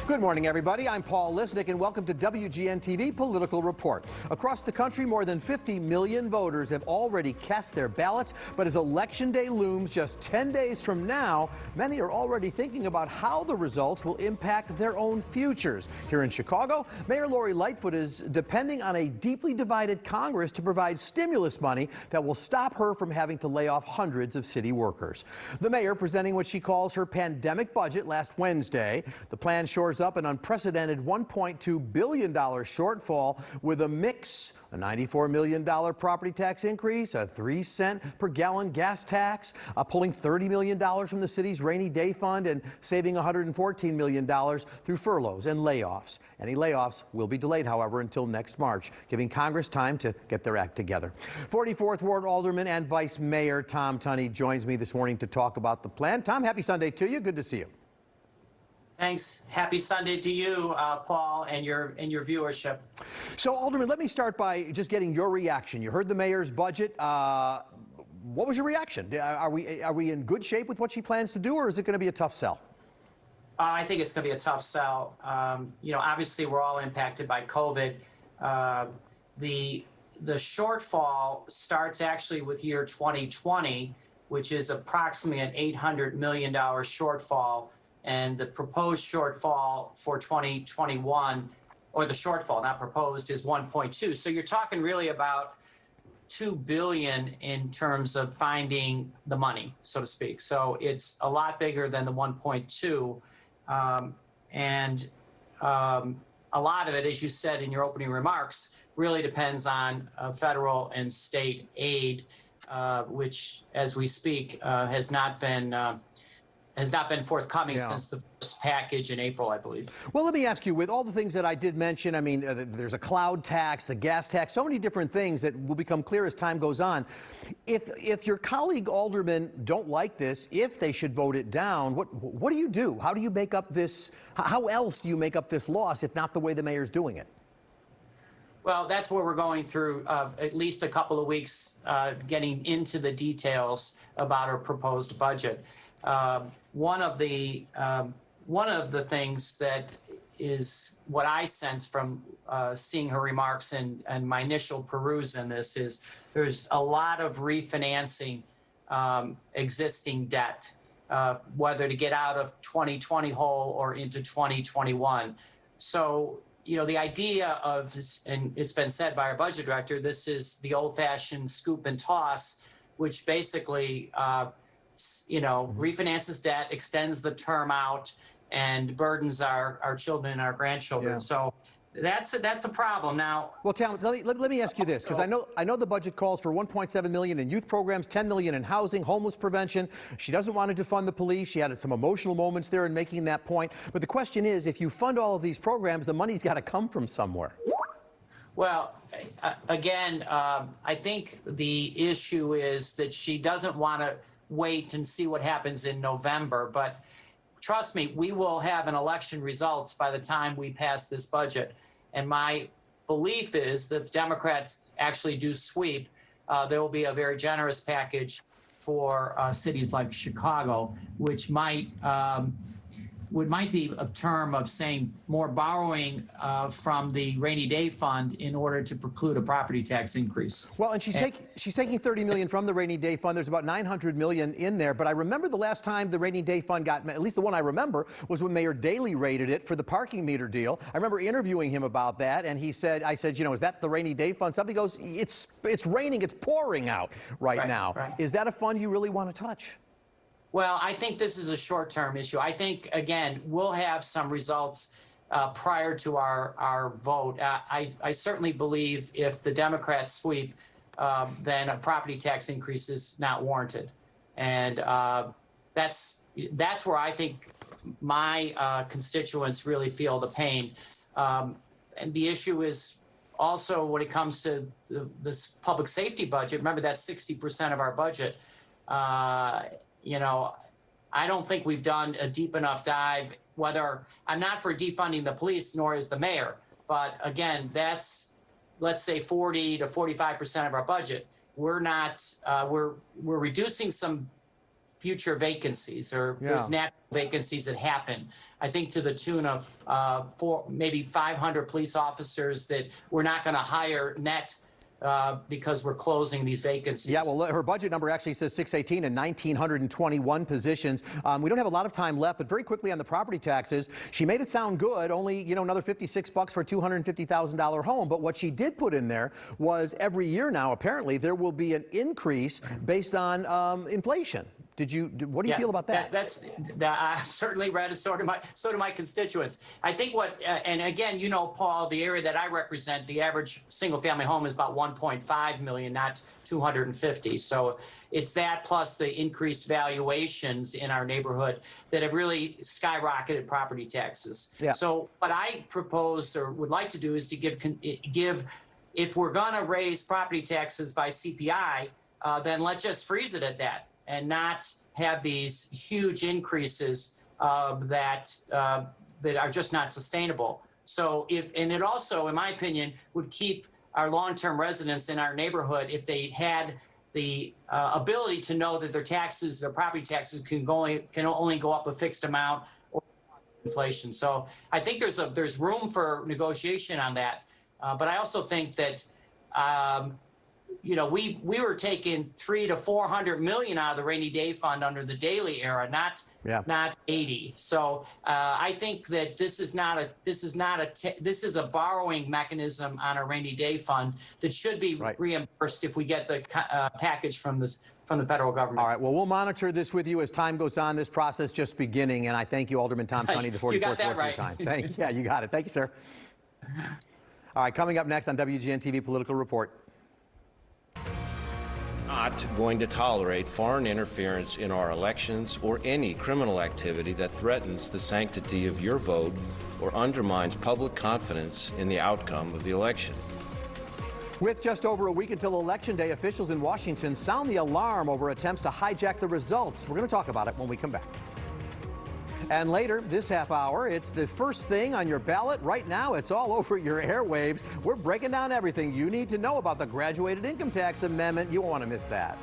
Good morning, everybody. I'm Paul Lisnick, and welcome to WGN-TV Political Report. Across the country, more than 50 million voters have already cast their ballots, but as Election Day looms just 10 days from now, many are already thinking about how the results will impact their own futures. Here in Chicago, Mayor Lori Lightfoot is depending on a deeply divided Congress to provide stimulus money that will stop her from having to lay off hundreds of city workers. The mayor presenting what she calls her pandemic budget last Wednesday. The plan shores up an unprecedented $1.2 billion shortfall with a mix, a $94 million property tax increase, a 3-cent per gallon gas tax, pulling $30 million from the city's rainy day fund and saving $114 million through furloughs and layoffs. Any layoffs will be delayed, however, until next March, giving Congress time to get their act together. 44th Ward Alderman and Vice Mayor Tom Tunney joins me this morning to talk about the plan. Tom, happy Sunday to you. Good to see you. Thanks. Happy Sunday to you, Paul, and your viewership. So, Alderman, let me start by just getting your reaction. You heard the mayor's budget. What was your reaction? Are we in good shape with what she plans to do, or is it going to be a tough sell? I think it's going to be a tough sell. Obviously, we're all impacted by COVID. The shortfall starts actually with year 2020, which is approximately an $800 million shortfall. And the proposed shortfall for 2021, or the shortfall, not proposed, is 1.2. So you're talking really about $2 billion in terms of finding the money, so to speak. So it's a lot bigger than the 1.2. A lot of it, as you said in your opening remarks, really depends on federal and state aid, which, as we speak, has not been forthcoming since the first package in April, I believe. Well, let me ask you, with all the things that I did mention, I mean, there's a cloud tax, the gas tax, so many different things that will become clear as time goes on. If your colleague aldermen don't like this, if they should vote it down, what do you do? How do you make up this? How else do you make up this loss, if not the way the mayor's doing it? Well, that's where we're going through at least a couple of weeks getting into the details about our proposed budget. One of the things that is what I sense from seeing her remarks and my initial peruse in this is there's a lot of refinancing existing debt, whether to get out of 2020 hole or into 2021. So, the idea of, and it's been said by our budget director, this is the old-fashioned scoop and toss, which basically refinances debt, extends the term out, and burdens our children and our grandchildren. Yeah. So that's a problem now. Well, Tom, let me ask you this, because I know the budget calls for $1.7 million in youth programs, $10 million in housing, homeless prevention. She doesn't want to defund the police. She had some emotional moments there in making that point. But the question is, if you fund all of these programs, the money's got to come from somewhere. Well, again, I think the issue is that she doesn't want to wait and see what happens in November. But trust me, we will have an election results by the time we pass this budget. And my belief is that if Democrats actually do sweep, there will be a very generous package for cities like Chicago, which might be a term of saying more borrowing from the rainy day fund in order to preclude a property tax increase. Well, and she's taking $30 million from the rainy day fund. There's about $900 million in there. But I remember the last time the rainy day fund got, at least the one I remember, was when Mayor Daley raided it for the parking meter deal. I remember interviewing him about that, and I said, is that the rainy day fund? Somebody goes, it's raining, it's pouring out right now. Right. Is that a fund you really want to touch? Well, I think this is a short-term issue. I think, again, we'll have some results prior to our vote. I certainly believe if the Democrats sweep, then a property tax increase is not warranted. And that's where I think my constituents really feel the pain. And the issue is also when it comes to this public safety budget, remember that's 60% of our budget. I don't think we've done a deep enough dive, I'm not for defunding the police, nor is the mayor. But again, that's, let's say 40 to 45% of our budget. We're not, we're reducing some future vacancies, or there's natural vacancies that happen. I think to the tune of maybe 500 police officers that we're not going to hire net because we're closing these vacancies. Yeah, well, her budget number actually says 618 and 1,921 positions. We don't have a lot of time left, but very quickly on the property taxes, she made it sound good, only, another $56 for a $250,000 home. But what she did put in there was every year now, apparently, there will be an increase based on inflation. What do you feel about that? I certainly read it. So do my constituents. I think and again, Paul, the area that I represent, the average single-family home is about 1.5 million, not 250. So it's that plus the increased valuations in our neighborhood that have really skyrocketed property taxes. Yeah. So what I propose or would like to do is to give, if we're going to raise property taxes by CPI, then let's just freeze it at that, and not have these huge increases that are just not sustainable. So and it also, in my opinion, would keep our long-term residents in our neighborhood, if they had the ability to know that their property taxes can only go up a fixed amount or inflation. So I think there's room for negotiation on that. But I also think that we were taking $300 to $400 million out of the rainy day fund under the Daley era, not 80. So I think that this is a borrowing mechanism on a rainy day fund that should be reimbursed if we get the package from the federal government. All right. Well, we'll monitor this with you as time goes on. This process just beginning, and I thank you, Alderman Tom Tunney, the 44th You got that right. Time. Yeah, you got it. Thank you, sir. All right, coming up next on WGN TV Political Report. Not going to tolerate foreign interference in our elections or any criminal activity that threatens the sanctity of your vote or undermines public confidence in the outcome of the election. With just over a week until Election Day, officials in Washington sound the alarm over attempts to hijack the results. We're going to talk about it when we come back. And later this half hour, it's the first thing on your ballot. Right now, it's all over your airwaves. We're breaking down everything you need to know about the graduated income tax amendment. You won't want to miss that.